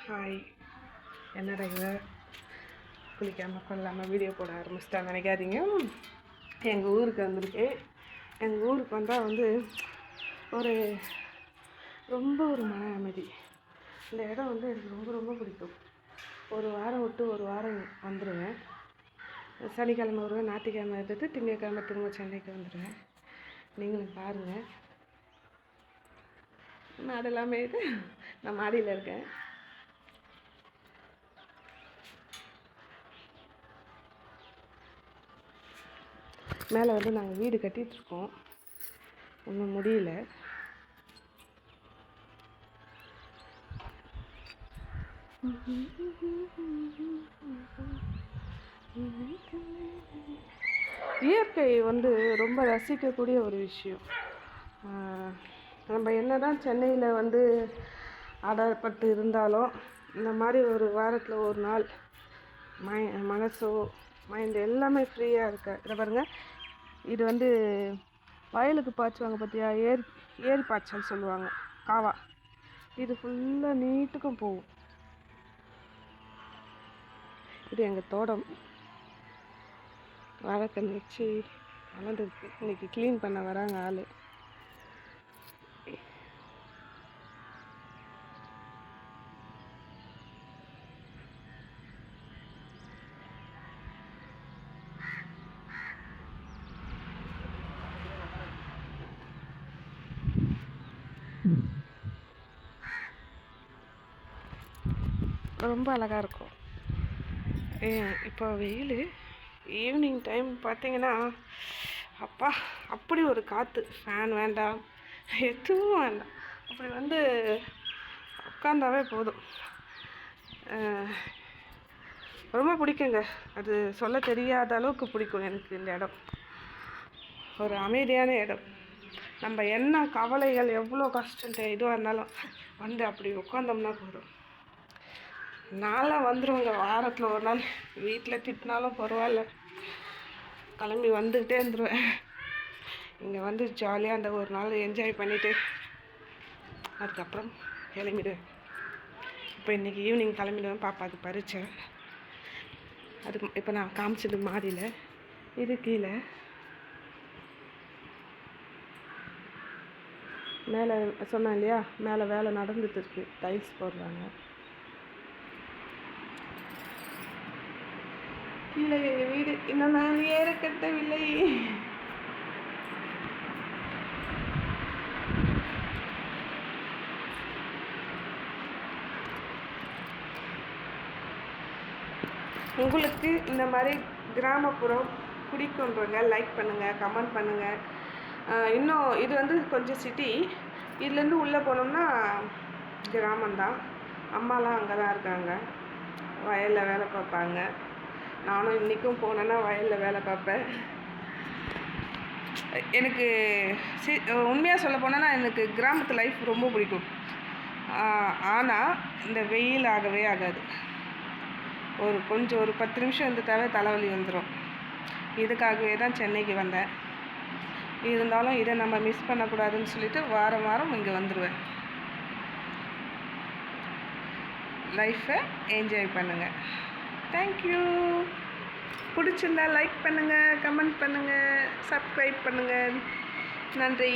Hi, என்னடா இவ குளிக்காமல் கொள்ளாமல் வீடியோ போட ஆரம்பிச்சிட்டா நினைக்காதீங்க. எங்கள் ஊருக்கு வந்திருக்கேன். எங்கள் ஊருக்கு வந்தால் ஒரு ஒரு மன அமைதி. இந்த இடம் எனக்கு ரொம்ப ரொம்ப பிடிக்கும். ஒரு வாரம் விட்டு ஒரு வாரம் வந்துடுவேன். சனிக்கிழமை வருவேன், ஞாயிற்றுக்கிழமை எடுத்துட்டு திங்கக்கிழமை திரும்ப சென்னைக்கு வந்துடுவேன். நீங்களும் பாருங்கள். மாடெல்லாமே இது நான் மாடியில் இருக்கேன். மேலே நாங்கள் வீடு கட்டிகிட்ருக்கோம், ஒன்றும் முடியல. இயற்கை ரொம்ப ரசிக்கக்கூடிய ஒரு விஷயம். நம்ம என்ன தான் சென்னையில் அடப்பட்டு இருந்தாலும் இந்த மாதிரி ஒரு வாரத்தில் ஒரு நாள் மனசோ மைண்ட் எல்லாமே ஃப்ரீயாக இருக்க. இதை பாருங்கள், இது வயலுக்கு பாய்ச்சுவாங்க பார்த்தியா, ஏரி பாய்ச்சல் சொல்லுவாங்க, காவா. இது ஃபுல்லாக நீட்டுக்கும் போகும். இது எங்கள் தோட்டம். வாழைக்கன்று வச்சு வளர்ந்துருக்கு. இன்றைக்கி க்ளீன் பண்ண வராங்க ஆள். ரொம்ப அழகாக இருக்கும். இப்போ வெயில், ஈவினிங் டைம் பார்த்திங்கன்னா அப்பா அப்படி ஒரு காற்று. ஃபேன் வேண்டாம், எதுவும் வேண்டாம். அப்படி உட்காந்தாவே போதும். ரொம்ப பிடிக்குங்க. அது சொல்ல தெரியாத அளவுக்கு பிடிக்கும் எனக்கு இந்த இடம். ஒரு அமைதியான இடம். நம்ம என்ன கவலைகள் எவ்வளோ கஷ்டம் இதுவாக இருந்தாலும் அப்படி உட்காந்தோம்னா போதும். நான்லாம் வந்துடுவேங்க. வாரத்தில் ஒரு நாள் வீட்டில் திட்டினாலும் பரவாயில்ல, கிளம்பி வந்துக்கிட்டே இருந்துருவேன். இங்கே ஜாலியாக அந்த ஒரு நாள் என்ஜாய் பண்ணிவிட்டு அதுக்கப்புறம் கிளம்பிடுவேன். இப்போ இன்றைக்கி ஈவினிங் கிளம்பிடுவேன். பாப்பாவுக்கு பரீட்சை. அது இப்போ நான் காமிச்சது மாடியில், இது கீழே. மேலே சொன்னேன் இல்லையா, மேலே வேலை நடந்துட்டு இருக்கு, டைல்ஸ் போடுறாங்க. இல்லை, எங்கள் வீடு இன்னும் நான் ஏற கட்டவில்லை. உங்களுக்கு இந்த மாதிரி கிராமப்புறம் பிடிக்குன்றவங்க லைக் பண்ணுங்கள், கமெண்ட் பண்ணுங்கள். இன்னும் இது கொஞ்சம் சிட்டி. இதுலேருந்து உள்ளே போனோம்னா கிராமந்தான். அம்மாலாம் அங்கே தான் இருக்காங்க, வயலில் வேலை பார்ப்பாங்க. நானும் இன்றைக்கும் போனேன்னா வயலில் வேலை பார்ப்பேன். எனக்கு உண்மையாக சொல்ல போனேன்னா எனக்கு கிராமத்து லைஃப் ரொம்ப பிடிக்கும். ஆனால் இந்த வெயில் ஆகவே ஆகாது. ஒரு 10 நிமிஷம் இருந்துட்டாவே தலைவலி வந்துடும். இதுக்காகவே தான் சென்னைக்கு வந்தேன். இருந்தாலும் இதை நம்ம மிஸ் பண்ணக்கூடாதுன்னு சொல்லிட்டு வாரம் வாரம் இங்கே வந்துடுவேன். லைஃப்பை என்ஜாய் பண்ணுங்கள். தேங்க்யூ. பிடிச்சிருந்தா லைக் பண்ணுங்கள், கமெண்ட் பண்ணுங்கள், சப்ஸ்கிரைப் பண்ணுங்கள். நன்றி.